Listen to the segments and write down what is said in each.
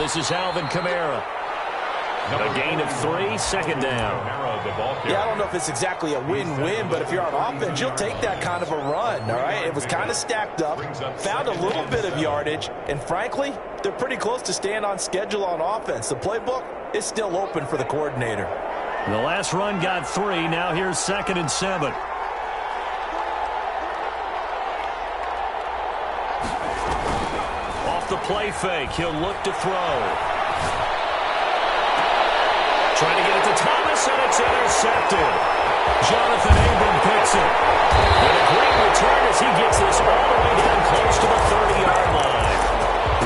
This is Alvin Kamara. A gain of 3, second down. Yeah, I don't know if it's exactly a win-win, but if you're on offense, you'll take that kind of a run, all right? It was kind of stacked up, found a little bit of yardage, and frankly, they're pretty close to staying on schedule on offense. The playbook is still open for the coordinator. The last run got 3. Now here's 2nd and 7. Off the play fake, he'll look to throw. Trying to get it to Thomas, and it's intercepted. Jonathan Abram picks it. And a great return as he gets this all the way down close to the 30-yard line.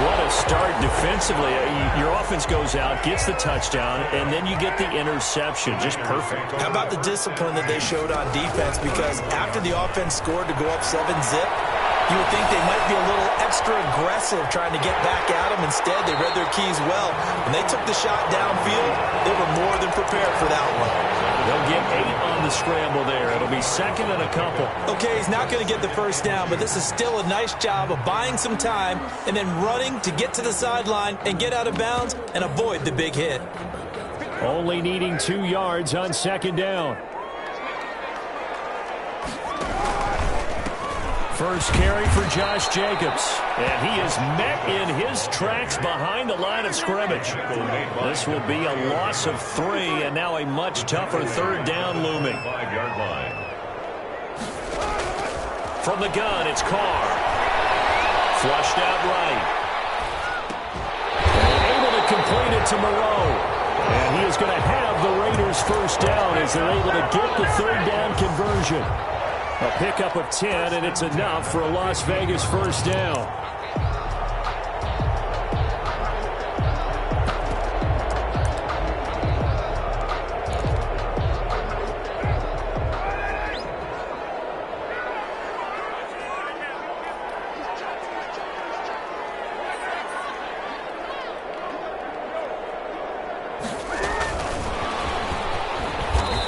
What a start defensively. Your offense goes out, gets the touchdown, and then you get the interception. Just perfect. How about the discipline that they showed on defense? Because after the offense scored to go up 7-zip, you would think they might be a little extra aggressive trying to get back at them. Instead, they read their keys well. When they took the shot downfield, they were more than prepared for that one. They'll get 8 on the scramble there. It'll be 2nd and a couple. Okay, he's not going to get the first down, but this is still a nice job of buying some time and then running to get to the sideline and get out of bounds and avoid the big hit. Only needing 2 yards on 2nd down. First carry for Josh Jacobs. And he is met in his tracks behind the line of scrimmage. This will be a loss of 3, and now a much tougher 3rd down looming. From the gun, it's Carr. Flushed out right. And able to complete it to Moreau. And he is going to have the Raiders first down as they're able to get the 3rd down conversion. A pickup of 10, and it's enough for a Las Vegas first down.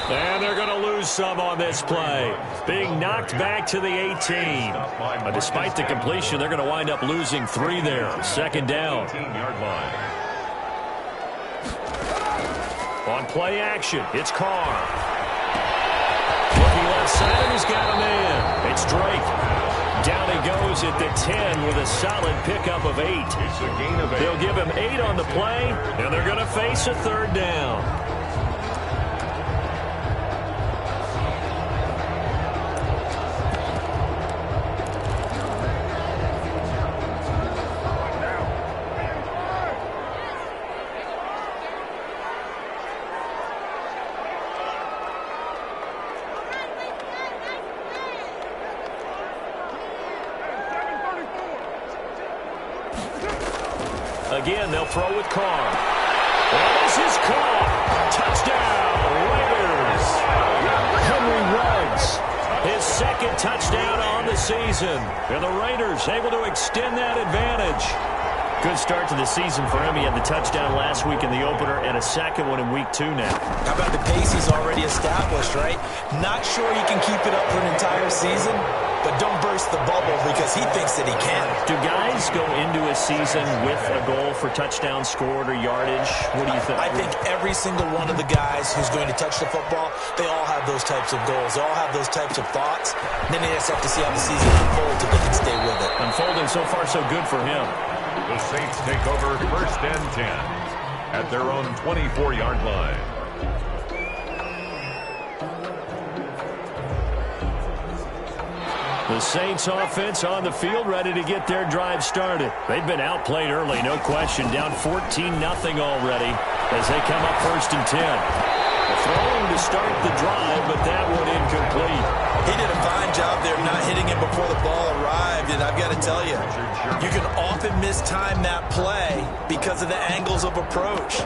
And they're going to lose some on this play. Being knocked back to the 18. But despite the completion, they're going to wind up losing 3 there. 2nd down. On play action, it's Carr. Looking left side, and he's got a man. It's Drake. Down he goes at the 10 with a solid pickup of 8. They'll give him 8 on the play, and they're going to face a 3rd down. Again, they'll throw with Carr. And this is Carr. Touchdown, Raiders. Henry Ruggs, his 2nd touchdown on the season. And the Raiders able to extend that advantage. Good start to the season for him. He had the touchdown last week in the opener and a 2nd one in week 2 now. How about the pace he's already established, right? Not sure he can keep it up for an entire season, but don't burst the bubble because he thinks that he can. Do guys go into a season with a goal for touchdown scored or yardage? What do you think? I think every single one of the guys who's going to touch the football, they all have those types of goals. They all have those types of thoughts. Then they just have to see how the season unfolds if they can stay with it. Unfolding so far so good for him. The Saints take over 1st and 10 at their own 24-yard line. The Saints offense on the field, ready to get their drive started. They've been outplayed early, no question. Down 14-0 already as they come up 1st and 10. Throwing to start the drive, but that one incomplete. He did a fine job there not hitting him before the ball arrived, and I've got to tell you, you can often mistime that play because of the angles of approach.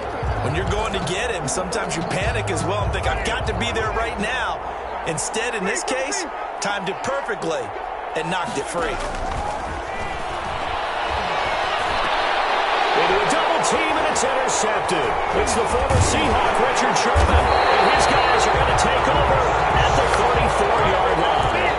When you're going to get him, sometimes you panic as well and think, I've got to be there right now. Instead, in this case, timed it perfectly and knocked it free. Into a double team, and it's intercepted. It's the former Seahawk, Richard Sherman, and his guys are going to take over at the 34-yard line.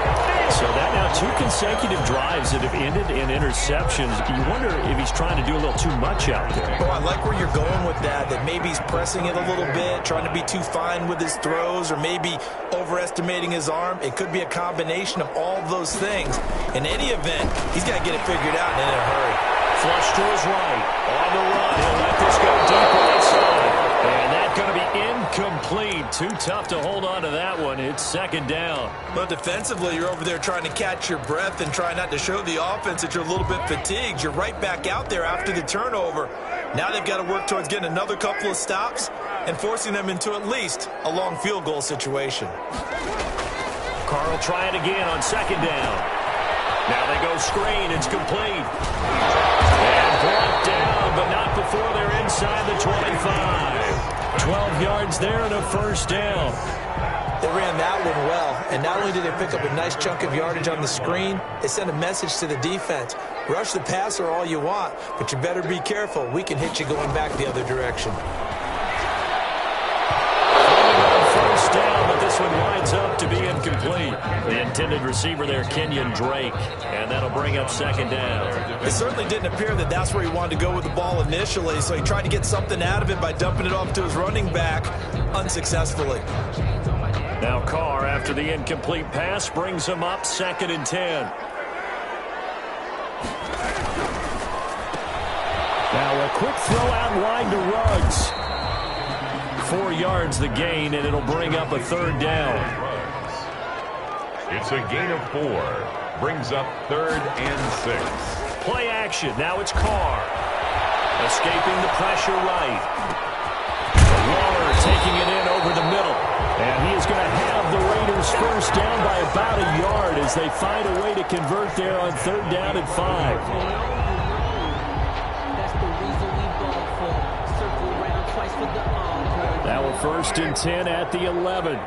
So that now 2 consecutive drives that have ended in interceptions. You wonder if he's trying to do a little too much out there. Oh, I like where you're going with that maybe he's pressing it a little bit, trying to be too fine with his throws, or maybe overestimating his arm. It could be a combination of all of those things. In any event, he's got to get it figured out and in a hurry. Flush to his right. On the run. He'll let this go deep right side. And that's going to be incomplete. Too tough to hold on to that one. It's second down. But defensively, you're over there trying to catch your breath and try not to show the offense that you're a little bit fatigued. You're right back out there after the turnover. Now they've got to work towards getting another couple of stops and forcing them into at least a long field goal situation. Carr will try it again on second down. Now they go screen. It's complete. And brought down, but not before they're inside the 25. 12 yards there and a first down. They ran that one well, and not only did they pick up a nice chunk of yardage on the screen, they sent a message to the defense. Rush the passer all you want, but you better be careful. We can hit you going back the other direction. First down, but this one winds up to be incomplete. The intended receiver there, Kenyon Drake, and that'll bring up second down. It certainly didn't appear that that's where he wanted to go with the ball initially, so he tried to get something out of it by dumping it off to his running back unsuccessfully. Now Carr, after the incomplete pass, brings him up 2nd and 10. Now a quick throw out wide to Ruggs. 4 yards the gain, and it'll bring up a third down. It's a gain of 4. Brings up 3rd and 6. Play action. Now it's Carr. Escaping the pressure right. Waller taking it in over the middle. And he is going to have the Raiders first down by about a yard as they find a way to convert there on 3rd down and 5. Now we're 1st and 10 at the 11.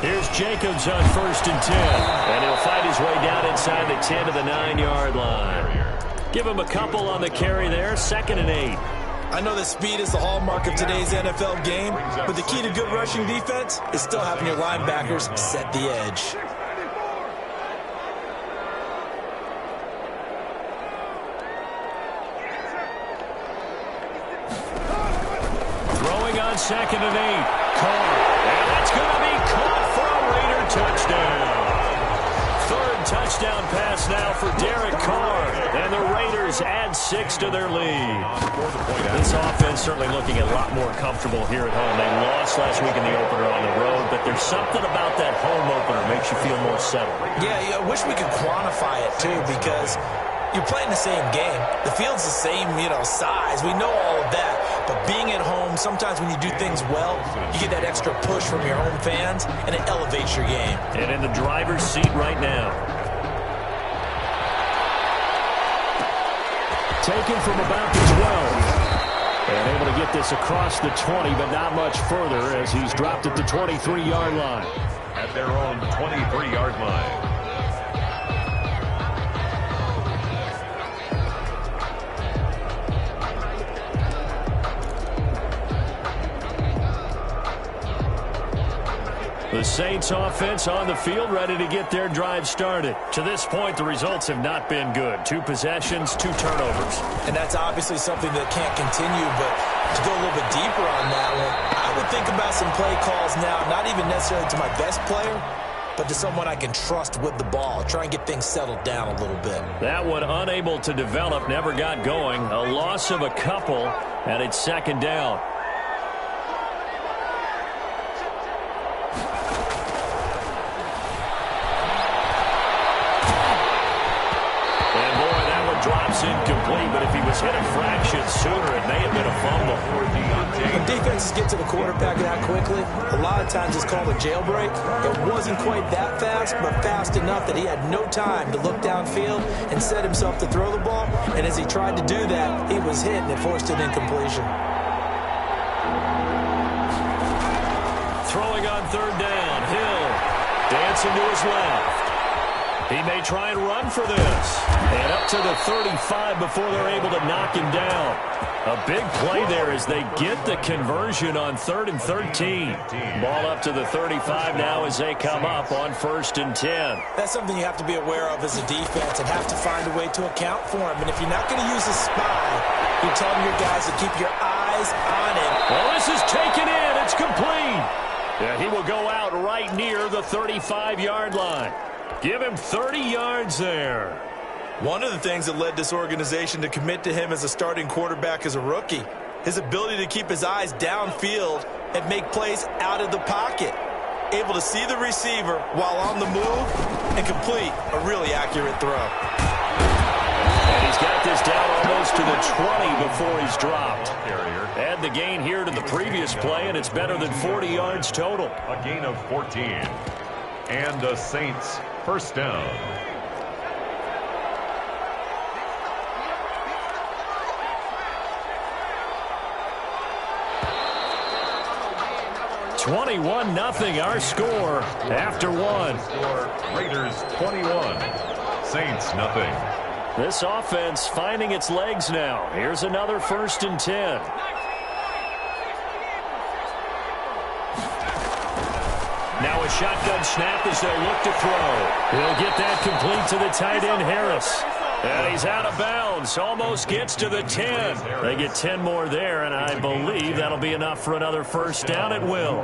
Here's Jacobs on 1st and 10. And he'll fight his way down inside the 10 to the 9-yard line. Give him a couple on the carry there. 2nd and 8. I know that speed is the hallmark of today's NFL game, but the key to good rushing defense is still having your linebackers set the edge. Throwing on 2nd and 8. Carr. And that's going to be caught for a Raider touchdown. 3rd touchdown pass now for Derek Carr. And the Raiders add 6 to their lead. This offense certainly looking a lot more comfortable here at home. They lost last week in the opener on the road, but there's something about that home opener that makes you feel more settled. Yeah, I wish we could quantify it, too, because you're playing the same game. The field's the same, size. We know all of that. But being at home, sometimes when you do things well, you get that extra push from your home fans, and it elevates your game. And in the driver's seat right now. Taken from about the 12. And able to get this across the 20, but not much further as he's dropped at the 23-yard line. At their own 23-yard line. The Saints offense on the field, ready to get their drive started. To this point, the results have not been good. 2 possessions, 2 turnovers. And that's obviously something that can't continue, but to go a little bit deeper on that one, I would think about some play calls now, not even necessarily to my best player, but to someone I can trust with the ball. Try and get things settled down a little bit. That one unable to develop, never got going. A loss of a couple, and it's 2nd down. Drops incomplete, but if he was hit a fraction sooner, it may have been a fumble. When defenses get to the quarterback that quickly, a lot of times it's called a jailbreak. It wasn't quite that fast, but fast enough that he had no time to look downfield and set himself to throw the ball. And as he tried to do that, he was hit and it forced an incompletion. Throwing on 3rd down, Hill dancing to his left. He may try and run for this. And up to the 35 before they're able to knock him down. A big play there as they get the conversion on 3rd and 13. Ball up to the 35 now as they come up on 1st and 10. That's something you have to be aware of as a defense and have to find a way to account for him. And if you're not going to use a spy, you're telling your guys to keep your eyes on him. Well, this is taken in. It's complete. Yeah, he will go out right near the 35-yard line. Give him 30 yards there. One of the things that led this organization to commit to him as a starting quarterback as a rookie, his ability to keep his eyes downfield and make plays out of the pocket. Able to see the receiver while on the move and complete a really accurate throw. And he's got this down almost to the 20 before he's dropped. Add the gain here to the previous play, and it's better than 40 yards total. A gain of 14. And the Saints first down. (21-0) our score after one. Raiders 21, Saints nothing. This offense finding its legs now. Here's another 1st and 10. Now a shotgun snap as they look to throw. He'll get that complete to the tight end, Harris. And he's out of bounds. Almost gets to the 10. They get 10 more there, and I believe that'll be enough for another 1st down at will.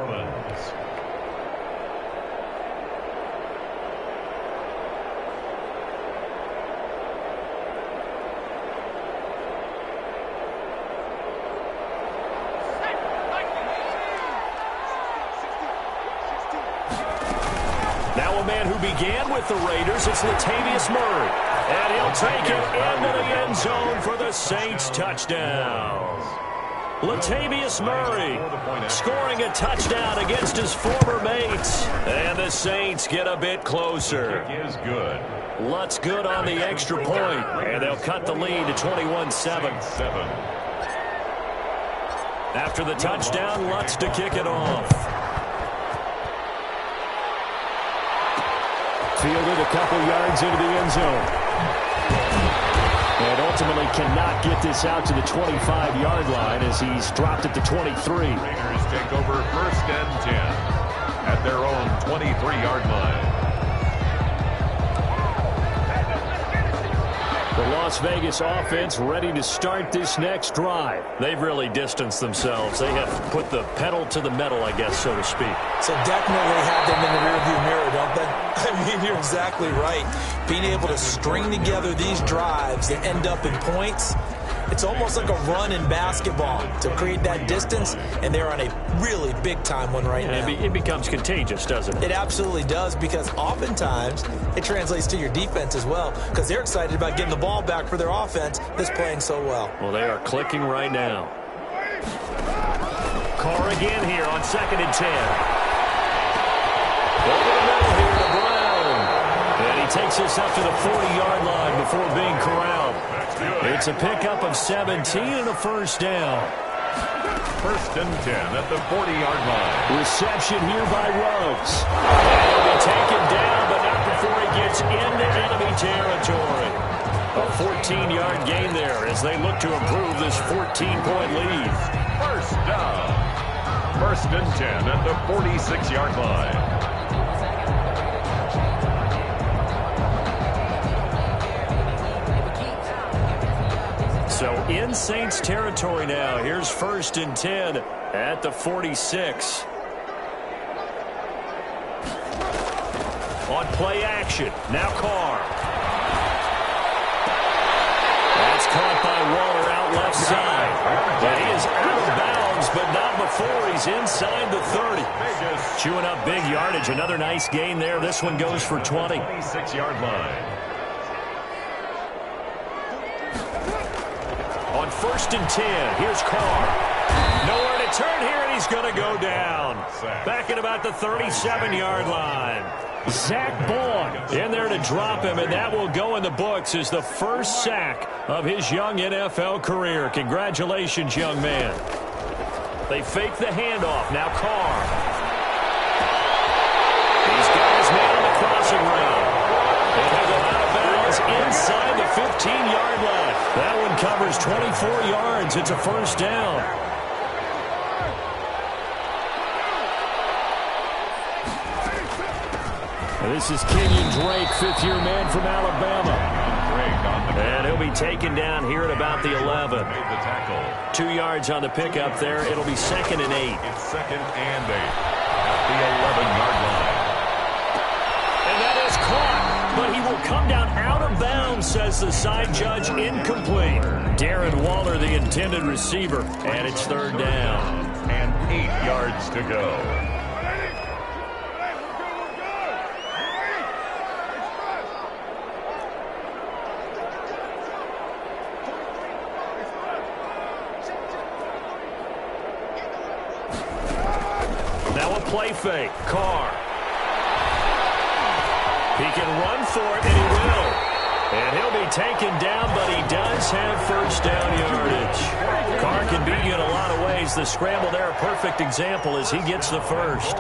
Now a man who began with the Raiders, it's Latavius Murray. And he'll take it into the end zone for the Saints touchdown. Latavius Murray scoring a touchdown against his former mates. And the Saints get a bit closer. Kick is good. Lutz good on the extra point. And they'll cut the lead to 21-7. After the touchdown, Lutz to kick it off. Fielded a couple yards into the end zone. And ultimately cannot get this out to the 25-yard line as he's dropped at the 23. Raiders take over 1st and 10 at their own 23-yard line. The Las Vegas offense ready to start this next drive. They've really distanced themselves. They have put the pedal to the metal, I guess, so to speak. So definitely have them in the rearview mirror, don't they? I mean, you're exactly right. Being able to string together these drives that end up in points, it's almost like a run in basketball to create that distance, and they're on a really big-time one right now. It becomes contagious, doesn't it? It absolutely does, because oftentimes it translates to your defense as well, because they're excited about getting the ball back for their offense that's playing so well. Well, they are clicking right now. Carr again here on 2nd and 10. Over the middle here to Brown. And he takes us up to the 40-yard line before being corralled. It's a pickup of 17 and a 1st down. 1st and 10 at the 40-yard line. Reception here by Ruggs. And he'll be taken down, but not before he gets into enemy territory. A 14-yard gain there as they look to improve this 14-point lead. 1st down. 1st and 10 at the 46-yard line. So in Saints territory now. Here's 1st and 10 at the 46. On play action. Now Carr. That's caught by Waller out left side. And he is out of bounds, but not before he's inside the 30. Chewing up big yardage. Another nice gain there. This one goes for 20. 26-yard line. On 1st and 10, here's Carr. Nowhere to turn here, and he's going to go down. Back at about the 37-yard line. Zach Baun in there to drop him, and that will go in the books as the first sack of his young NFL career. Congratulations, young man. They fake the handoff. Now Carr. He's got his man on the crossing route. And inside the 15-yard line. That one covers 24 yards. It's a first down. This is Kenyon Drake, fifth-year man from Alabama. And he'll be taken down here at about the 11. 2 yards on the pickup there. It'll be 2nd and 8. It's 2nd and 8 at the 11-yard line. And that is caught, but he will come down out of bounds, says the side judge. Incomplete. Darren Waller, the intended receiver, and it's 3rd down. And 8 yards to go. Now a play fake. Carr. He can run for it, and he will. And he'll be taken down, but he does have first down yardage. Carr can beat you in a lot of ways. The scramble there, a perfect example as he gets the first.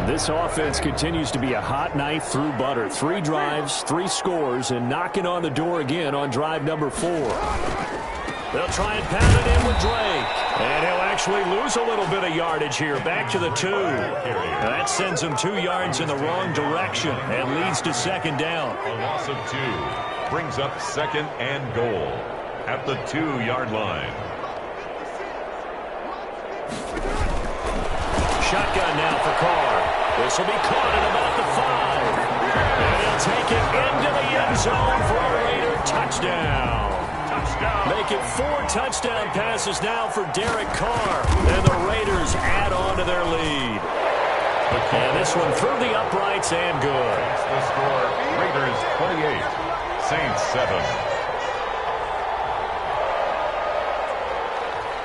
This offense continues to be a hot knife through butter. 3 drives, 3 scores, and knocking on the door again on drive number 4. They'll try and pound it in with Drake. And he'll actually lose a little bit of yardage here. Back to the 2. That sends him 2 yards in the wrong direction and leads to 2nd down. A loss of 2 brings up 2nd and goal at the 2-yard line. Shotgun now for Carr. This will be caught at about the 5. And he'll take it into the end zone for a Raider touchdown. Make it 4 touchdown passes now for Derek Carr. And the Raiders add on to their lead. And this one through the uprights and good. The score, Raiders 28, Saints 7.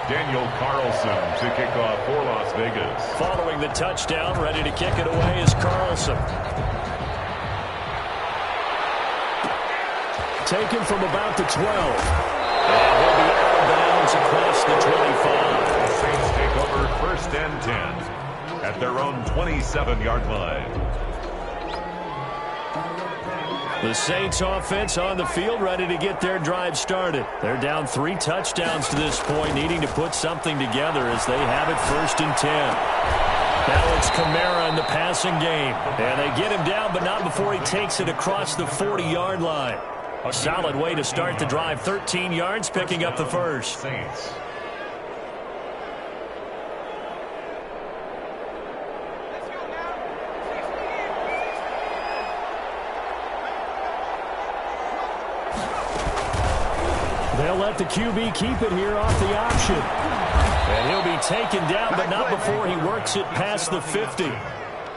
Daniel Carlson to kick off for Las Vegas. Following the touchdown, ready to kick it away is Carlson. Taken from about the 12. And he'll be out of bounds across the 25. The Saints take over 1st and 10 at their own 27-yard line. The Saints offense on the field, ready to get their drive started. They're down 3 touchdowns to this point, needing to put something together as they have it 1st and 10. Now it's Kamara in the passing game. And they get him down, but not before he takes it across the 40-yard line. A solid way to start the drive. 13 yards, picking up the first. Saints. They'll let the QB keep it here off the option. And he'll be taken down, but not before he works it past the 50.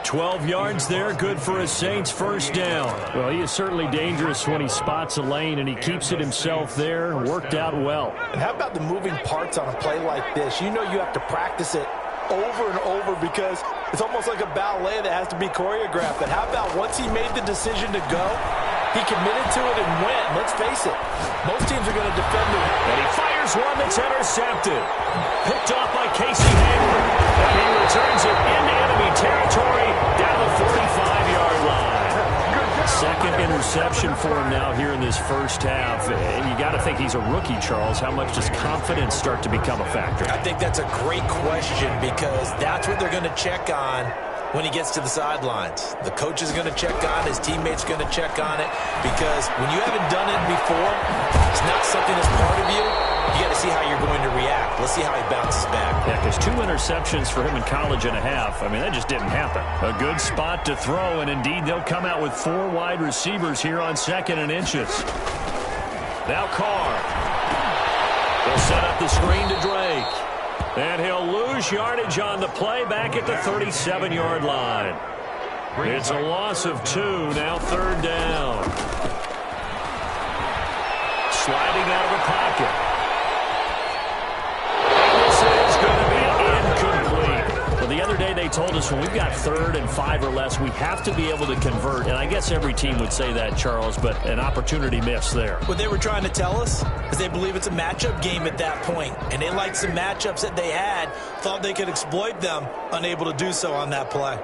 12 yards there, good for a Saints first down. Well, he is certainly dangerous when he spots a lane, and he keeps it himself there. Worked out well. And how about the moving parts on a play like this? You know you have to practice it over and over because it's almost like a ballet that has to be choreographed. But how about once he made the decision to go, he committed to it and went. Let's face it, most teams are going to defend him. And he fires one that's intercepted. Picked off by Casey Hayward. And he returns it into enemy territory down the 45-yard line. Second interception for him now here in this first half. And you got to think he's a rookie, Charles. How much does confidence start to become a factor? I think that's a great question because that's what they're going to check on when he gets to the sidelines. The coach is going to check on, his teammates are going to check on it, because when you haven't done it before, it's not something that's part of you. You got to see how you're going to react. Let's see how he bounces back. Yeah, because 2 interceptions for him in college and a half. I mean, that just didn't happen. A good spot to throw, and indeed they'll come out with 4 wide receivers here on 2nd and inches. Now Carr. They'll set up the screen to Drake. And he'll lose yardage on the play back at the 37-yard line. It's a loss of 2, now 3rd down. Sliding out of the pocket. And this is going to be incomplete. Well, the other day they told us when we've got 3rd and 5 or less, we have to be able to convert. And I guess every team would say that, Charles, but an opportunity missed there. What they were trying to tell us is they believe it's a matchup game at that point, and they liked some matchups that they had, thought they could exploit them, unable to do so on that play.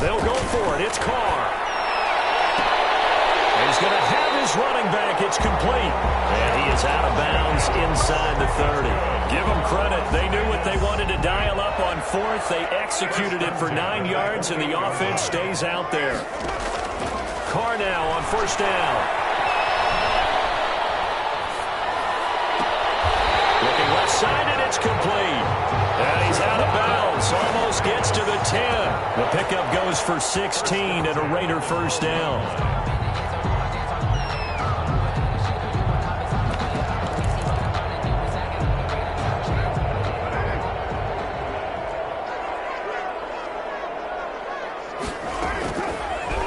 They'll go for it. It's Carr. He's going to have his running back. It's complete. And he is out of bounds inside the 30. Give them credit. They knew what they wanted to dial up on 4th. They executed it for 9 yards, and the offense stays out there. Carr now on 1st down. Looking left side, and it's complete. And he's out of bounds. Almost gets to the 10. The pickup goes for 16 and a Raider 1st down.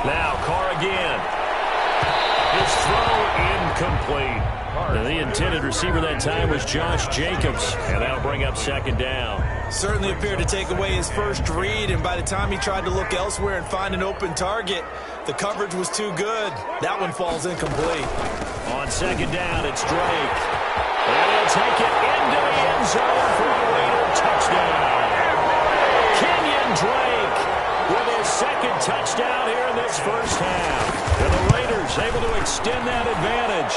Now Carr again. His throw incomplete. And the intended receiver that time was Josh Jacobs. And that'll bring up 2nd down. Certainly appeared to take away his first read, and by the time he tried to look elsewhere and find an open target, the coverage was too good. That one falls incomplete. On 2nd down, it's Drake. And he'll take it into the end zone for a Raider touchdown. Kenyon Drake with his 2nd touchdown here in this first half. And the Raiders able to extend that advantage.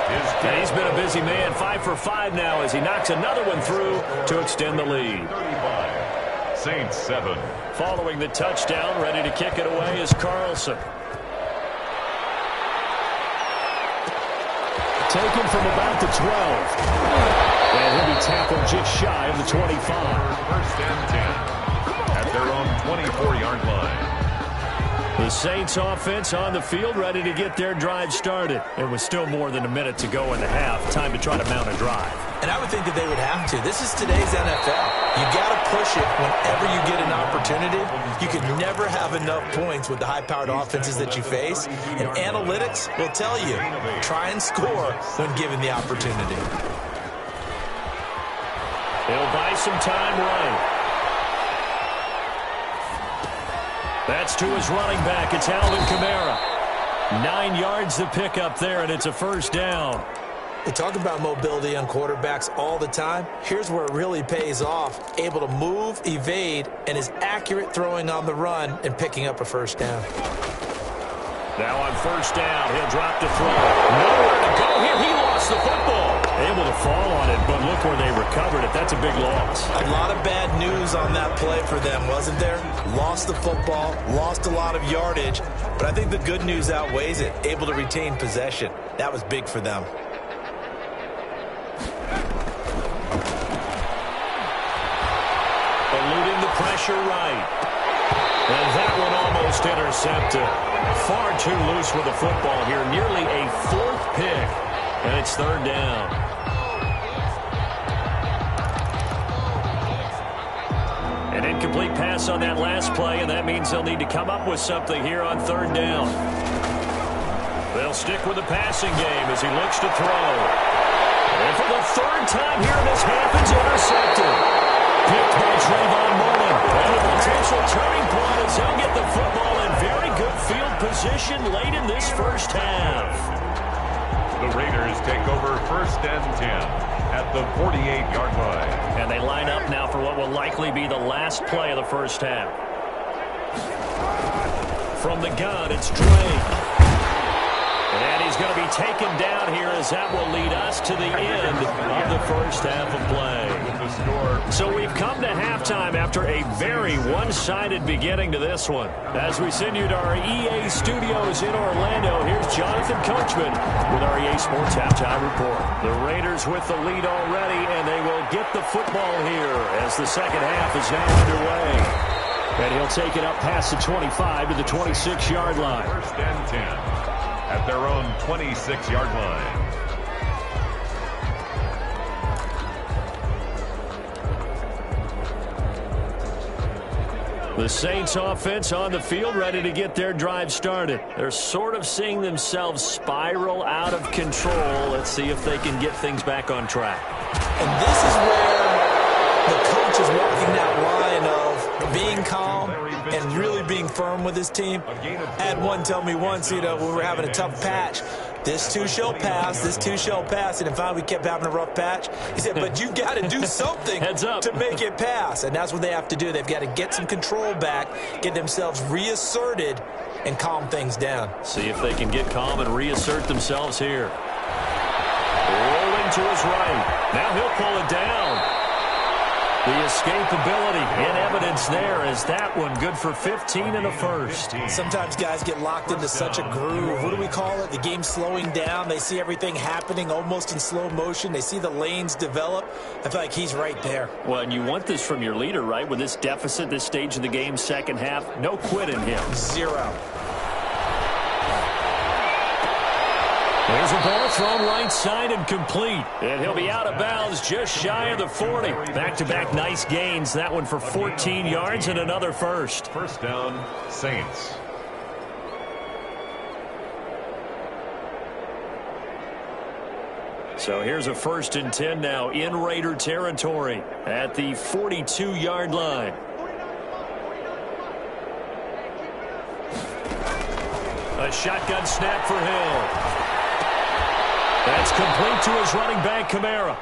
And he's been a busy man, 5 for 5 now as he knocks another one through to extend the lead. 35, Saints 7. Following the touchdown, ready to kick it away is Carlson. Taken from about the 12. And he'll be tackled just shy of the 25. 1st and 10 at their own 24-yard line. The Saints offense on the field ready to get their drive started. It was still more than a minute to go in the half. Time to try to mount a drive. And I would think that they would have to. This is today's NFL. You got to push it whenever you get an opportunity. You can never have enough points with the high-powered offenses that you face. And analytics will tell you, try and score when given the opportunity. He'll buy some time right. That's to his running back. It's Alvin Kamara. 9 yards to pick up there, and it's a 1st down. We talk about mobility on quarterbacks all the time. Here's where it really pays off. Able to move, evade, and is accurate throwing on the run and picking up a 1st down. Now on 1st down, he'll drop to throw. Nowhere to go here. He lost the football. Able to fall on it, but look where they recovered it. That's a big loss. A lot of bad news on that play for them, wasn't there? Lost the football, lost a lot of yardage, but I think the good news outweighs it. Able to retain possession. That was big for them. Eluding the pressure right. And that one almost intercepted. Far too loose with the football here. Nearly a 4th pick. And it's 3rd down. An incomplete pass on that last play, and that means they'll need to come up with something here on 3rd down. They'll stick with the passing game as he looks to throw. And for the 3rd time here in this half, it's intercepted. Picked by Trayvon Mullen. And a potential turning point as he'll get the football in very good field position late in this first half. The Raiders take over 1st and 10 at the 48-yard line. And they line up now for what will likely be the last play of the first half. From the gun, it's Drake. And he's going to be taken down here as that will lead us to the end of the first half of play. So we've come to halftime after a very one-sided beginning to this one. As we send you to our EA studios in Orlando, here's Jonathan Coachman with our EA Sports Halftime Report. The Raiders with the lead already, and they will get the football here as the second half is now underway. And he'll take it up past the 25 to the 26-yard line. 1st and 10 at their own 26-yard line. The Saints offense on the field, ready to get their drive started. They're sort of seeing themselves spiral out of control. Let's see if they can get things back on track. And this is where the coach is walking that line of being calm and really being firm with his team. I had one tell me once, when we were having a tough patch, this too shall pass, this too shall pass. And finally we kept having a rough patch. He said, but you got to do something to make it pass. And that's what they have to do. They've got to get some control back, get themselves reasserted, and calm things down. See if they can get calm and reassert themselves here. Rolling to his right. Now he'll pull it down. The escapability in evidence there as that one good for 15 and a first. Sometimes guys get locked into such a groove. What do we call it? The game's slowing down. They see everything happening almost in slow motion. They see the lanes develop. I feel like he's right there. Well, and you want this from your leader, right? With this deficit, this stage of the game, second half, no quit in him. Zero. There's a ball thrown right side and complete. And he'll be out of bounds just shy of the 40. Back-to-back nice gains. That one for 14 yards and another first. First down, Saints. So here's a 1st and 10 now in Raider territory at the 42-yard line. A shotgun snap for Hill. That's complete to his running back, Kamara.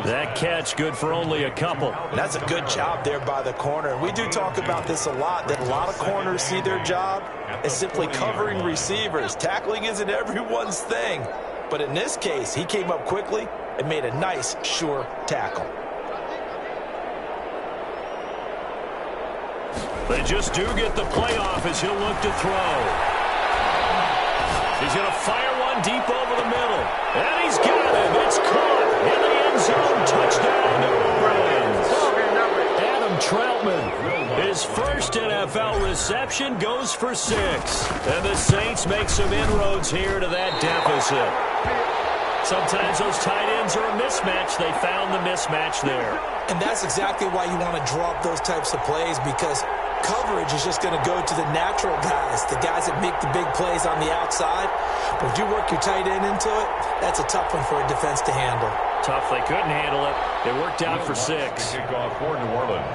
That catch good for only a couple. That's a good job there by the corner. We do talk about this a lot, that a lot of corners see their job as simply covering receivers. Tackling isn't everyone's thing. But in this case, he came up quickly and made a nice, sure tackle. They just do get the playoff as he'll look to throw. He's going to fire one deep over the middle. And he's got him. It's caught in the end zone. Touchdown, New Orleans. Adam Troutman, his first NFL reception, goes for 6. And the Saints make some inroads here to that deficit. Sometimes those tight ends are a mismatch. They found the mismatch there. And that's exactly why you want to drop those types of plays, because coverage is just going to go to the natural guys, the guys that make the big plays on the outside. But if you work your tight end into it, that's a tough one for a defense to handle. Tough. They couldn't handle it. It worked out for 6. Kickoff for New Orleans.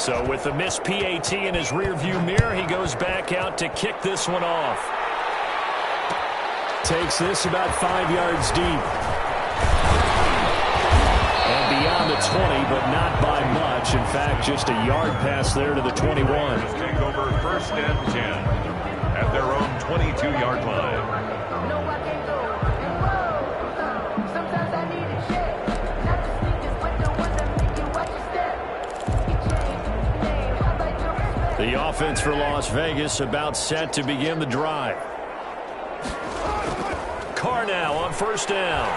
So with the missed PAT in his rearview mirror, he goes back out to kick this one off. Takes this about 5 yards deep. And beyond the 20, but not by much. In fact, just a yard pass there to the 21. Take over 1st and 10 at their own 22-yard line. The offense for Las Vegas about set to begin the drive. Carr now on 1st down.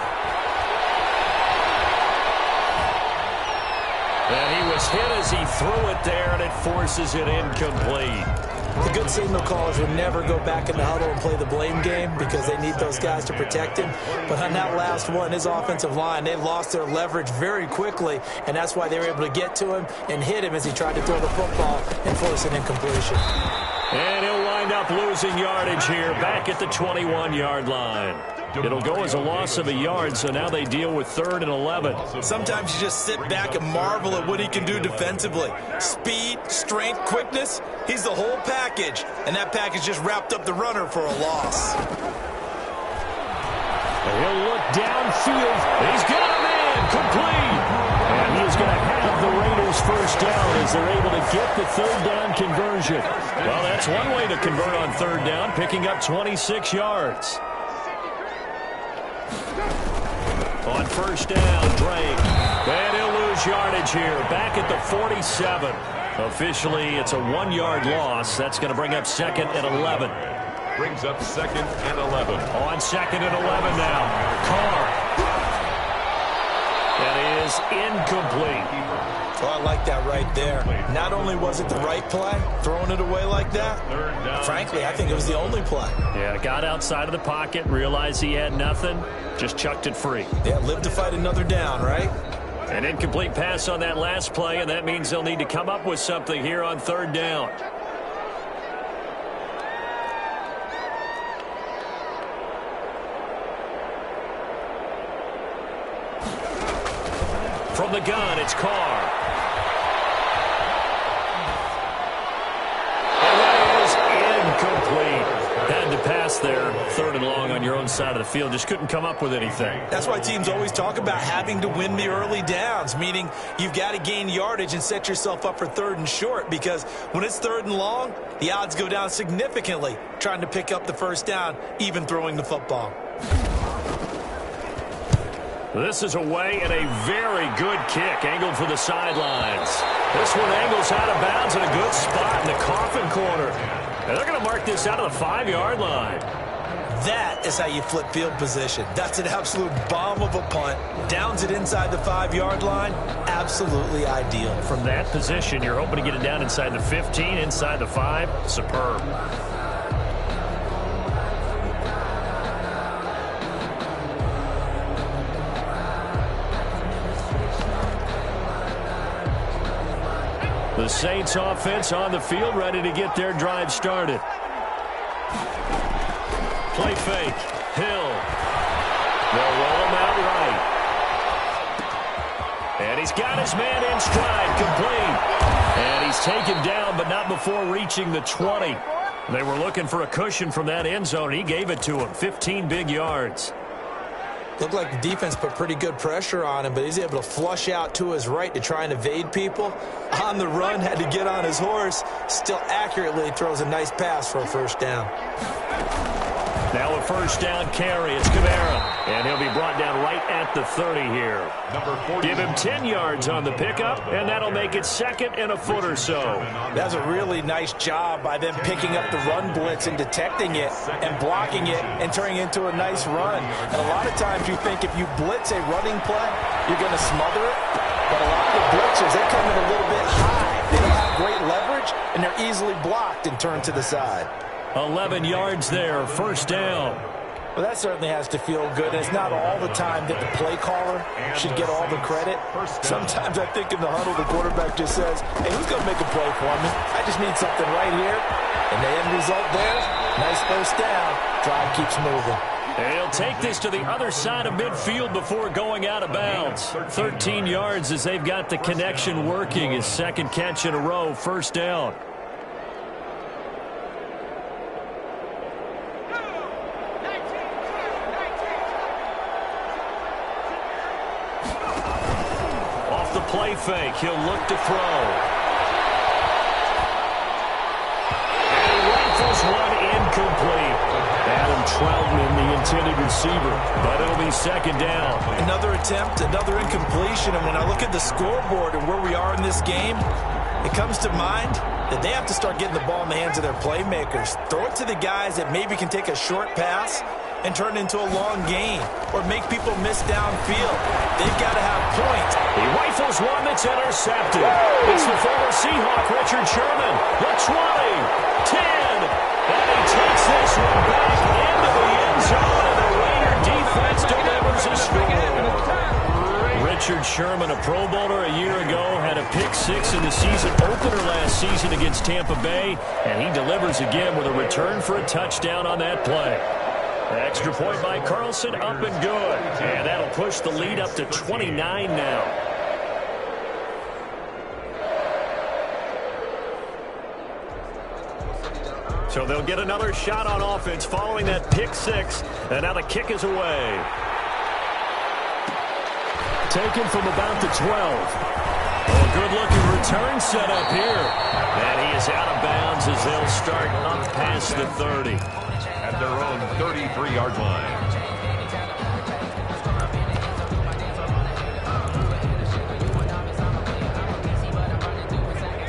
And he was hit as he threw it there, and it forces it incomplete. The good signal callers would never go back in the huddle and play the blame game because they need those guys to protect him. But on that last one, his offensive line, they lost their leverage very quickly, and that's why they were able to get to him and hit him as he tried to throw the football and force an incompletion. And he'll wind up losing yardage here back at the 21-yard line. It'll go as a loss of a yard, so now they deal with 3rd and 11. Sometimes you just sit back and marvel at what he can do defensively. Speed, strength, quickness, he's the whole package. And that package just wrapped up the runner for a loss. He'll look downfield. He's got a man complete. And he is going to have the Raiders 1st down as they're able to get the 3rd down conversion. Well, that's one way to convert on 3rd down, picking up 26 yards. On 1st down, Drake. And he'll lose yardage here. Back at the 47. Officially, it's a 1-yard loss. That's going to bring up 2nd and 11. Brings up 2nd and 11. On 2nd and 11 now. Carr. That is incomplete. Oh, I like that right there. Not only was it the right play, throwing it away like that, frankly, I think it was the only play. Yeah, got outside of the pocket, realized he had nothing, just chucked it free. Yeah, live to fight another down, right? An incomplete pass on that last play, and that means they'll need to come up with something here on third down. From the gun, it's Carr. And that is incomplete. Had to pass there, third and long on your own side of the field. Just couldn't come up with anything. That's why teams always talk about having to win the early downs, meaning you've got to gain yardage and set yourself up for third and short, because when it's third and long, the odds go down significantly trying to pick up the first down, even throwing the football. This is away and a very good kick, angled for the sidelines. This one angles out of bounds in a good spot in the coffin corner. And they're going to mark this out of the 5-yard line. That is how you flip field position. That's an absolute bomb of a punt. Downs it inside the 5-yard line. Absolutely ideal. From that position, you're hoping to get it down inside the 15, inside the 5. Superb. The Saints offense on the field, ready to get their drive started. Play fake. Hill. They'll roll him out right. And he's got his man in stride, complete. And he's taken down, but not before reaching the 20. They were looking for a cushion from that end zone. He gave it to him. 15 big yards. Looked like the defense put pretty good pressure on him, but he's able to flush out to his right to try and evade people. On the run, had to get on his horse. Still accurately throws a nice pass for a first down. Now a first down carry. It's Kamara. And he'll be brought down right at the 30 here. Give him 10 yards on the pickup, and that'll make it second and a foot or so. That's a really nice job by them picking up the run blitz and detecting it and blocking it and turning it into a nice run. And a lot of times you think if you blitz a running play, you're going to smother it. But a lot of the blitzers, they come in a little bit high. They don't have great leverage, and they're easily blocked and turned to the side. 11 yards there, first down. Well, that certainly has to feel good. And it's not all the time that the play caller should get all the credit. Sometimes I think in the huddle, the quarterback just says, hey, who's going to make a play for me? I just need something right here. And the end result there, nice first down. Drive keeps moving. And he'll take this to the other side of midfield before going out of bounds. 13 yards as they've got the connection working. His second catch in a row, first down. Play fake. He'll look to throw. And he rifles one incomplete. Adam Troutman, the intended receiver, but it'll be second down. Another attempt, another incompletion, and when I look at the scoreboard and where we are in this game, it comes to mind that they have to start getting the ball in the hands of their playmakers. Throw it to the guys that maybe can take a short pass and turn it into a long gain or make people miss downfield. They've got to have points. He rifles one that's intercepted. It's the former Seahawk, Richard Sherman. The 20, 10, and he takes this one back into the end zone, and the Raider defense delivers a score. Richard Sherman, a Pro Bowler a year ago, had a pick-6 in the season opener last season against Tampa Bay, and he delivers again with a return for a touchdown on that play. An extra point by Carlson, up and good. And that'll push the lead up to 29 now. So they'll get another shot on offense following that pick-6. And now the kick is away. Taken from about the 12. A good-looking return set up here. And he is out of bounds as they'll start up past the 30. At their own 33-yard line.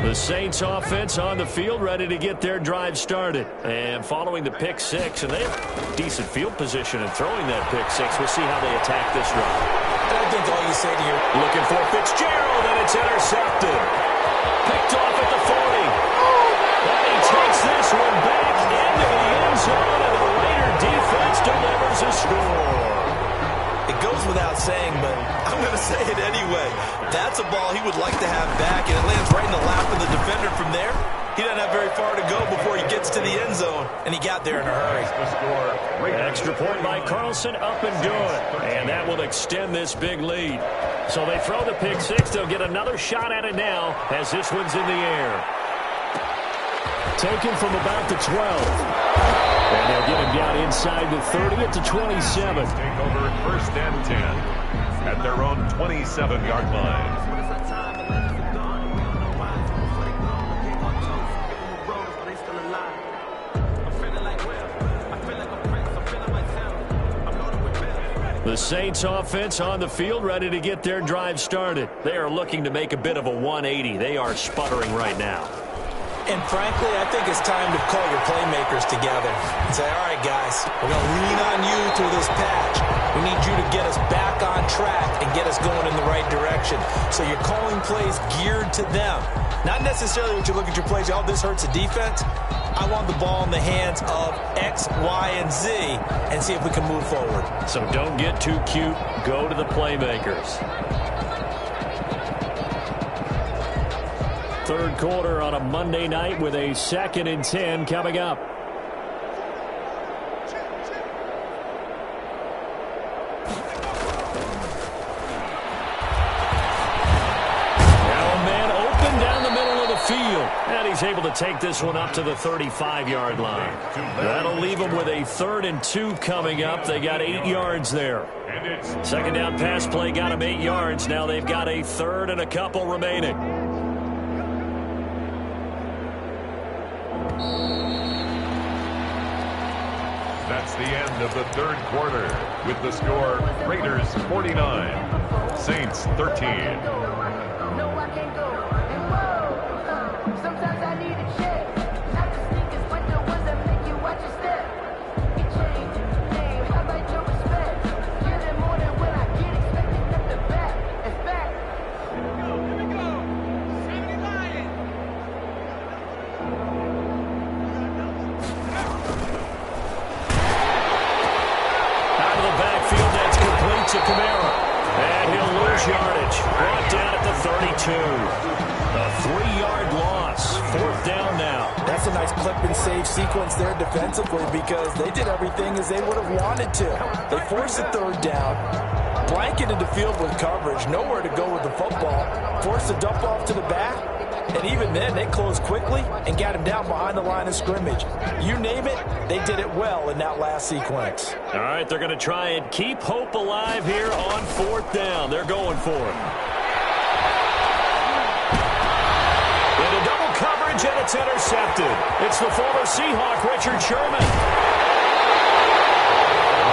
The Saints offense on the field, ready to get their drive started. And following the pick-6, and they have decent field position in throwing that pick-6. We'll see how they attack this drive. And I think all you say to your... Looking for Fitzgerald, and it's intercepted. Picked off at the 40. And he takes this one back into the end zone, and the Raider defense delivers a score. It goes without saying, but I'm going to say it anyway. That's a ball he would like to have back, and it lands right in the lap of the defender from there. He doesn't have very far to go before he gets to the end zone, and he got there in a hurry. Extra point by Carlson, up and good. And that will extend this big lead. So they throw the pick six. They'll get another shot at it now as this one's in the air. Taken from about the 12. And they'll get him down inside the 30 at the 27. Take over first and 10 at their own 27-yard line. The Saints offense on the field, ready to get their drive started. They are looking to make a bit of a 180. They are sputtering right now. And frankly, I think it's time to call your playmakers together and say, all right, guys, we're going to lean on you through this patch. We need you to get us back on track and get us going in the right direction. So you're calling plays geared to them. Not necessarily what you look at your plays, oh, this hurts the defense. I want the ball in the hands of X, Y, and Z and see if we can move forward. So don't get too cute. Go to the playmakers. Third quarter on a Monday night with a 2nd and 10 coming up. Now a man open down the middle of the field. And he's able to take this one up to the 35-yard line. That'll leave him with a 3rd and 2 coming up. They got 8 yards there. Second down pass play got him 8 yards. Now they've got a 3rd and a couple remaining. That's the end of the third quarter with the score Raiders 49, Saints 13. To Kamara. And he'll lose yardage. Brought down at the 32. A 3-yard loss. 4th down now. That's a nice clip and save sequence there defensively because they did everything as they would have wanted to. They forced a 3rd down, blanketed the field with coverage, nowhere to go with the football, forced a dump off to the back, and even then they closed quickly and got him down behind the line of scrimmage. You name it, they did it well in that last sequence. All right, they're going to try and keep hope alive here on 4th down. They're going for it. Into double coverage, and it's intercepted. It's the former Seahawk, Richard Sherman.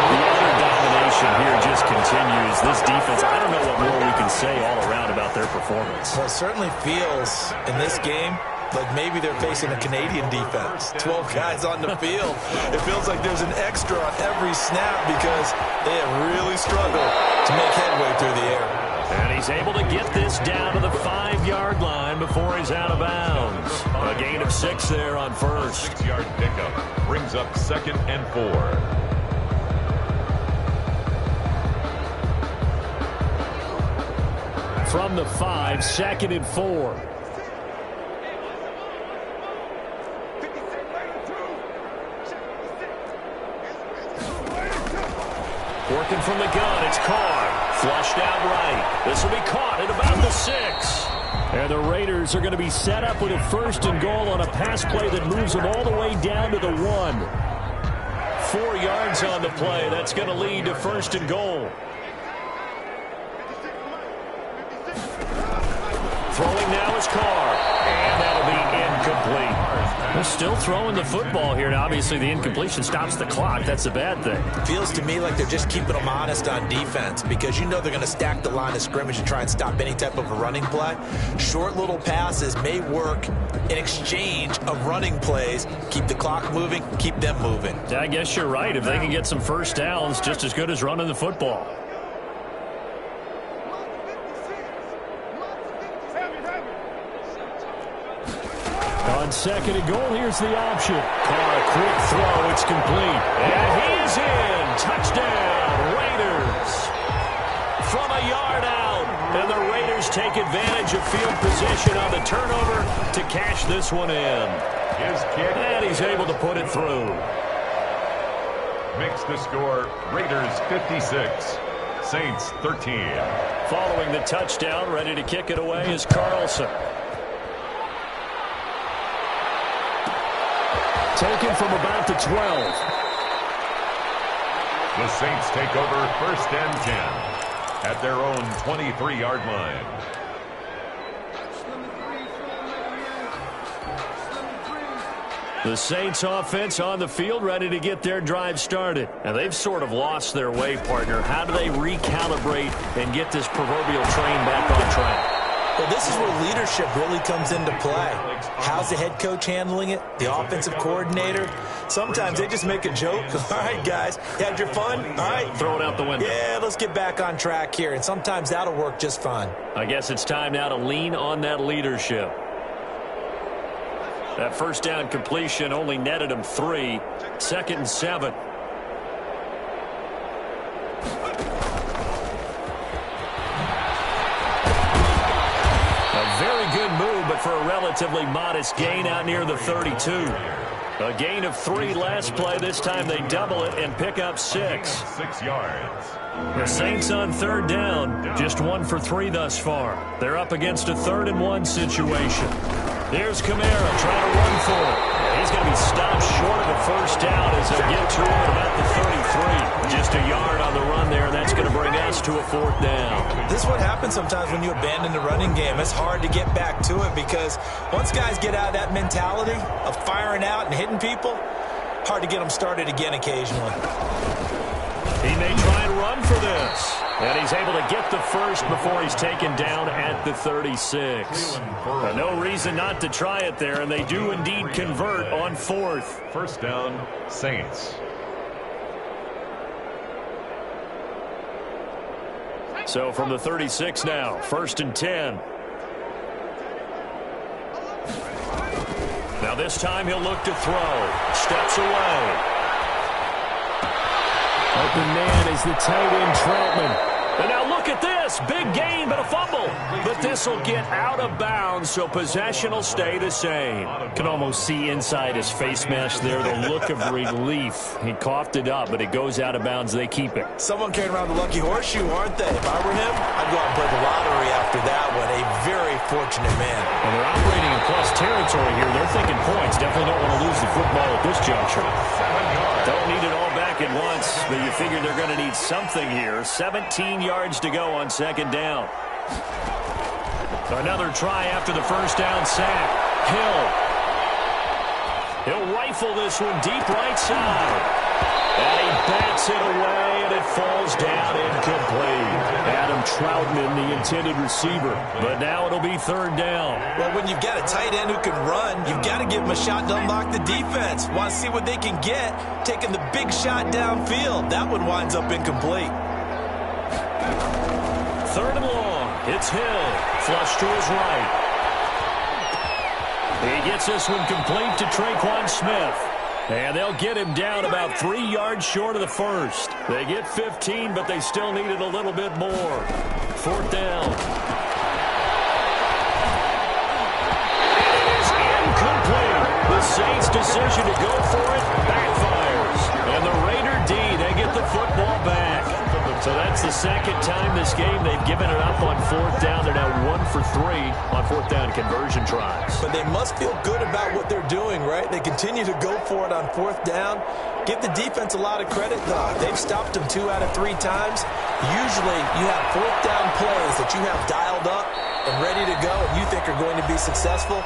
The utter domination here just continues. This defense, I don't know what more we can say all around about their performance. Well, it certainly feels in this game like maybe they're facing a Canadian defense. 12 guys on the field. It feels like there's an extra on every snap because they have really struggled to make headway through the air. And he's able to get this down to the 5-yard line before he's out of bounds. A gain of 6 there on first. 6-yard pickup brings up 2nd and 4. From the 5, 2nd and 4. Working from the gun, it's Carr. Flushed out right. This will be caught at about the 6. And the Raiders are going to be set up with a 1st and goal on a pass play that moves them all the way down to the 1. 4 yards on the play. That's going to lead to 1st and goal. Throwing now is Carr. And that'll be incomplete. They're still throwing the football here. Now, obviously, the incompletion stops the clock. That's a bad thing. Feels to me like they're just keeping them honest on defense because you know they're going to stack the line of scrimmage and try and stop any type of a running play. Short little passes may work in exchange of running plays. Keep the clock moving, keep them moving. I guess you're right. If they can get some 1st downs, just as good as running the football. 2nd and goal. Here's the option. Carr, a quick throw. It's complete. And he's in. Touchdown, Raiders. From a yard out. And the Raiders take advantage of field position on the turnover to cash this one in. His kick. And he's able to put it through. Makes the score Raiders 56, Saints 13. Following the touchdown, ready to kick it away is Carlson. Taken from about the 12. The Saints take over 1st and 10 at their own 23-yard line. The Saints offense on the field, ready to get their drive started. And they've sort of lost their way, partner. How do they recalibrate and get this proverbial train back on track? Well, this is where leadership really comes into play. How's the head coach handling it? The offensive coordinator? Sometimes they just make a joke. All right, guys, you had your fun? All right. Throw it out the window. Yeah, let's get back on track here. And sometimes that'll work just fine. I guess it's time now to lean on that leadership. That first down completion only netted him 3. 2nd and 7. A very good move, but for a relatively modest gain out near the 32. A gain of 3 last play. This time they double it and pick up 6. 6 yards. The Saints on 3rd down, just 1 for 3 thus far. They're up against a 3rd and 1 situation. Here's Kamara trying to run for it. He's going to be stopped short of a first down as they get to him at about the 33. Just a yard on the run there, and that's going to bring us to a 4th down. This is what happens sometimes when you abandon the running game. It's hard to get back to it because once guys get out of that mentality of firing out and hitting people, hard to get them started again occasionally. He may try and run for this. And he's able to get the first before he's taken down at the 36. No reason not to try it there, and they do indeed convert on 4th. 1st down, Saints. So from the 36 now, 1st and 10. Now this time he'll look to throw. Steps away. Open man is the tight end, Troutman. And now look at this. Big gain, but a fumble. But this will get out of bounds, so possession will stay the same. Can almost see inside his face mask there the look of relief. He coughed it up, but it goes out of bounds. They keep it. Someone carrying around the lucky horseshoe, aren't they? If I were him, I'd go out and play the lottery after that one. A very fortunate man. And they're operating in plus territory here. They're thinking points. Definitely don't want to lose the football at this juncture. Don't need it all back at once, but you figure they're going to need something here. 17 yards to go on 2nd down. Another try after the first down sack. Hill. He'll rifle this one deep right side. And he bats it away, and it falls down incomplete. Adam Troutman, the intended receiver. But now it'll be 3rd down. Well, when you've got a tight end who can run, you've got to give him a shot to unlock the defense. Want to see what they can get, taking the big shot downfield. That one winds up incomplete. 3rd and long. It's Hill. Flush to his right. He gets this one complete to Traquan Smith. And they'll get him down about 3 yards short of the first. They get 15, but they still needed a little bit more. 4th down. And it is incomplete. The Saints' decision to go for it backfires. And the Raider D, they get the football back. So that's the 2nd time this game they've given it up on 4th down. They're now 1 for 3 on 4th down conversion tries. But they must feel good about what they're doing, right? They continue to go for it on 4th down. Give the defense a lot of credit, though. They've stopped them 2 out of 3 times. Usually you have 4th down plays that you have dialed up and ready to go and you think are going to be successful.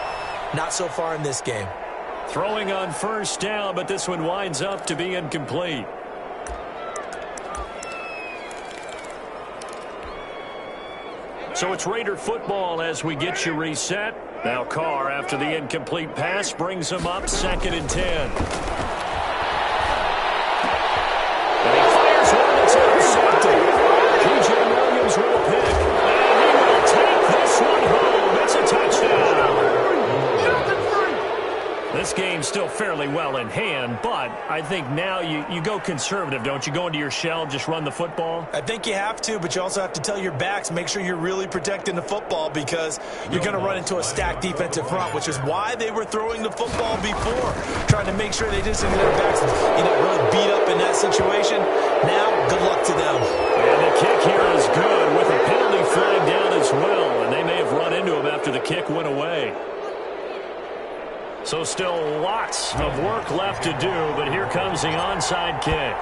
Not so far in this game. Throwing on 1st down, but this one winds up to be incomplete. So it's Raider football as we get you reset. Now Carr, after the incomplete pass, brings them up 2nd and 10. And he fires one that's intercepted. P.J. Williams with a pick. And he will take this one home. It's a touchdown. This game's still fairly well in hand, but I think now you go conservative, don't you? Go into your shell, just run the football? I think you have to, but you also have to tell your backs, make sure you're really protecting the football because you're going to run into a stacked defensive front, which is why they were throwing the football before, trying to make sure they just didn't get their backs really beat up in that situation. Now, good luck to them. And the kick here is good with a penalty flag down as well, and they may have run into him after the kick went away. So still lots of work left to do, but here comes the onside kick.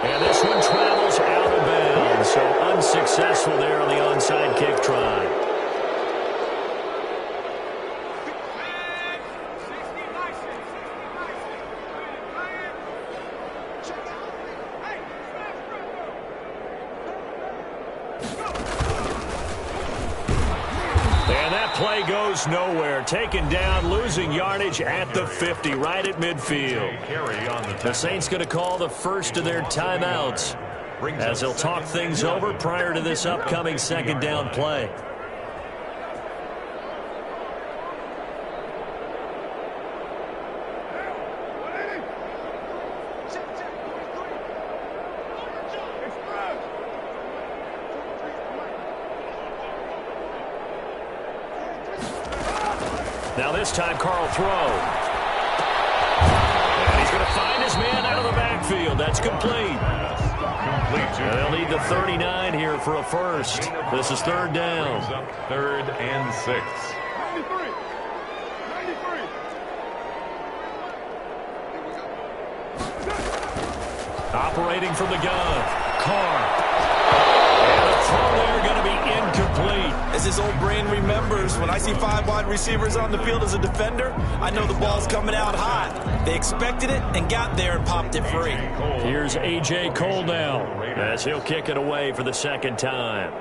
And this one travels out of bounds, so unsuccessful there on the onside kick try. Play goes nowhere. Taken down, losing yardage at the 50, right at midfield. The Saints going to call the first of their timeouts as they'll talk things over prior to this upcoming second down play. Now this time, Carl throw. And he's going to find his man out of the backfield. That's complete. And they'll need the 39 here for a first. This is third down. Third and 6. Operating from the gun. Carr. And the throw there going to be incomplete. As his old brain remembers, when I see 5 wide receivers on the field as a defender, I know the ball's coming out hot. They expected it and got there and popped it free. Here's A.J. Cole now as he'll kick it away for the second time.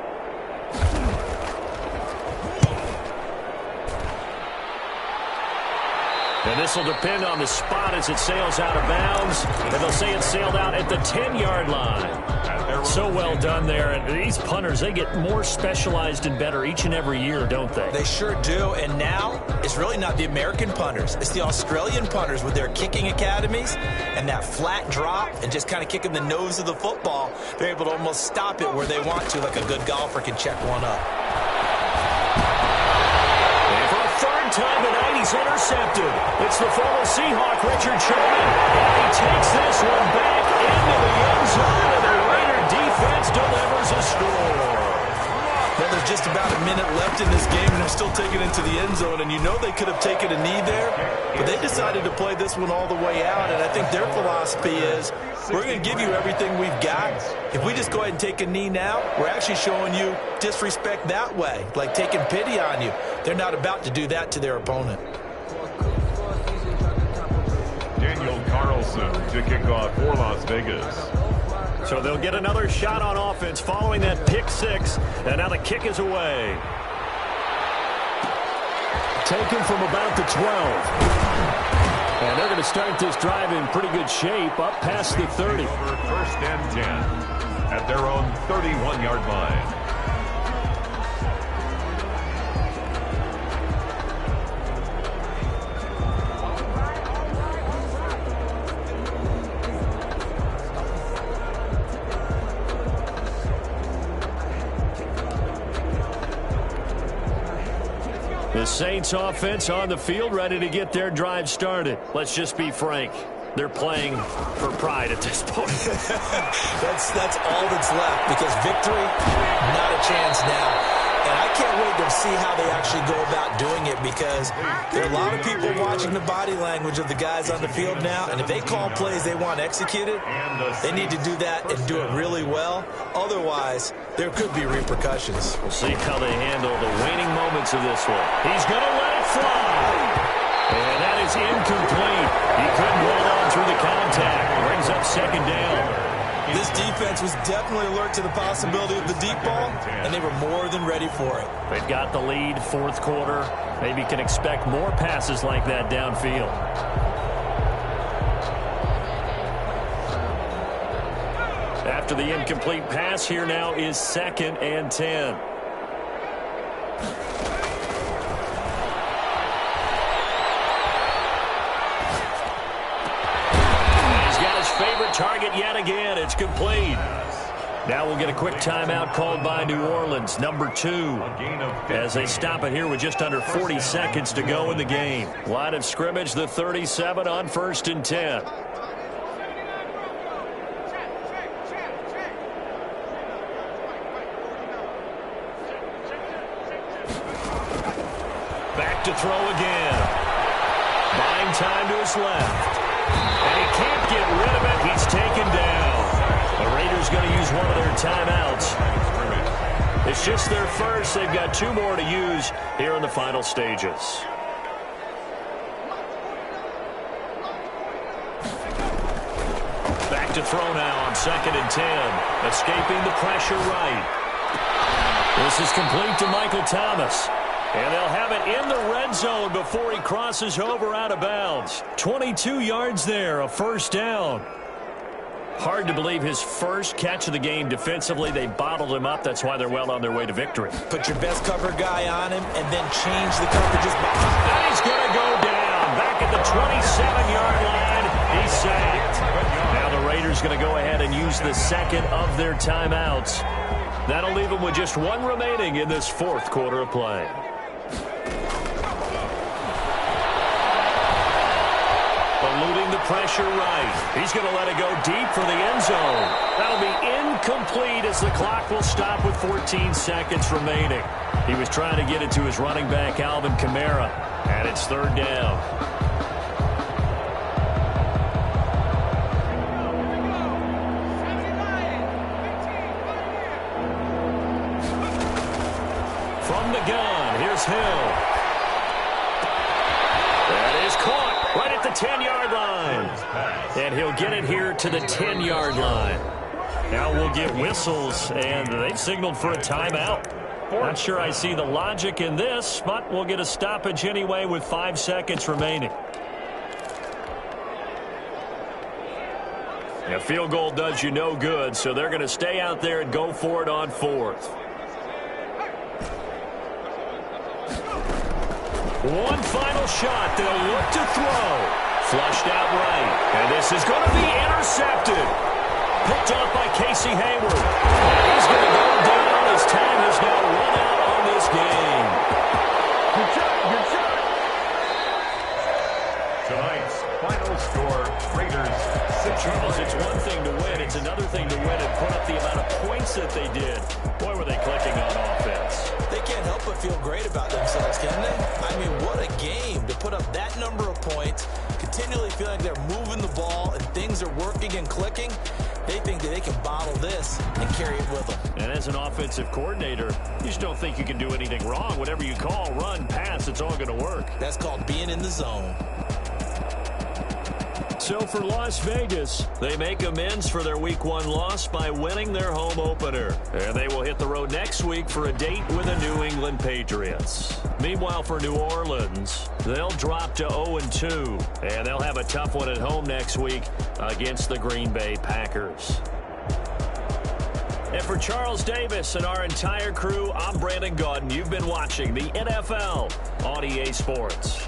And this will depend on the spot as it sails out of bounds. And they'll say it sailed out at the 10-yard line. So well done there. And these punters, they get more specialized and better each and every year, don't they? They sure do. And now it's really not the American punters. It's the Australian punters with their kicking academies and that flat drop and just kind of kicking the nose of the football. They're able to almost stop it where they want to, like a good golfer can check one up. Time tonight, he's intercepted. It's the former Seahawk, Richard Sherman. And he takes this one back into the end zone, and the Raider defense delivers a score. Well, there's just about a minute left in this game, and they're still taking it to the end zone. And you know they could have taken a knee there, but they decided to play this one all the way out. And I think their philosophy is, we're going to give you everything we've got. If we just go ahead and take a knee now, we're actually showing you disrespect that way, like taking pity on you. They're not about to do that to their opponent. Daniel Carlson to kick off for Las Vegas. So they'll get another shot on offense following that pick six, and now the kick is away. Taken from about the 12. And they're going to start this drive in pretty good shape, up past the 30. First and 10 at their own 31-yard line. The Saints offense on the field, ready to get their drive started. Let's just be frank. They're playing for pride at this point. that's all that's left, because victory, not a chance now. And I can't wait to see how they actually go about doing it, because there are a lot of people watching the body language of the guys on the field now, and if they call plays they want executed, they need to do that and do it really well. Otherwise, there could be repercussions. We'll see how they handle the waning moments of this one. He's going to let it fly. And that is incomplete. He couldn't hold on through the contact. Brings up second down. This defense was definitely alert to the possibility of the deep ball, and they were more than ready for it. They've got the lead, fourth quarter. Maybe can expect more passes like that downfield. After the incomplete pass, here now is 2nd and 10. target yet again. It's complete. Now we'll get a quick timeout called by New Orleans, number 2, as they stop it here with just under 40 seconds to go in the game. Line of scrimmage, the 37 on 1st and 10. Back to throw again. Buying time to his left. And he can't get rid of it. He's taken down. The Raiders going to use one of their timeouts. It's just their first. They've got 2 more to use here in the final stages. Back to throw now on 2nd and 10. Escaping the pressure right. This is complete to Michael Thomas. And they'll have it in the red zone before he crosses over out of bounds. 22 yards there, a first down. Hard to believe his first catch of the game defensively. They bottled him up. That's why they're well on their way to victory. Put your best cover guy on him and then change the coverages behind. And he's going to go down. Back at the 27-yard line. He's sacked. Now the Raiders going to go ahead and use the second of their timeouts. That'll leave them with just 1 remaining in this 4th quarter of play. Eluding the pressure right. He's going to let it go deep for the end zone. That'll be incomplete as the clock will stop with 14 seconds remaining. He was trying to get it to his running back, Alvin Kamara, and it's 3rd down. From the gun, here's Hill. That is caught right at the 10-yard line. And he'll get it here to the 10-yard line. Now we'll get whistles, and they've signaled for a timeout. Not sure I see the logic in this, but we'll get a stoppage anyway with 5 seconds remaining. A field goal does you no good, so they're going to stay out there and go for it on 4th. One final shot. They'll look to throw. Flushed out right. And this is going to be intercepted. Picked off by Casey Hayward. And he's going to go down as time has now run out on this game. Good shot, good shot. Tonight's final score, Raiders 6. Charles, it's one thing to win. It's another thing to win and put up the amount of points that they did. Boy, were they clicking on offense. They can't help but feel great about themselves, can they? I mean, what a game to put up that number of points, continually feeling like they're moving the ball and things are working and clicking. They think that they can bottle this and carry it with them. And as an offensive coordinator, you just don't think you can do anything wrong. Whatever you call, run, pass, it's all going to work. That's called being in the zone. So for Las Vegas, they make amends for their Week 1 loss by winning their home opener. And they will hit the road next week for a date with the New England Patriots. Meanwhile, for New Orleans, they'll drop to 0-2. And they'll have a tough one at home next week against the Green Bay Packers. And for Charles Davis and our entire crew, I'm Brandon Gaudin. You've been watching the NFL on EA Sports.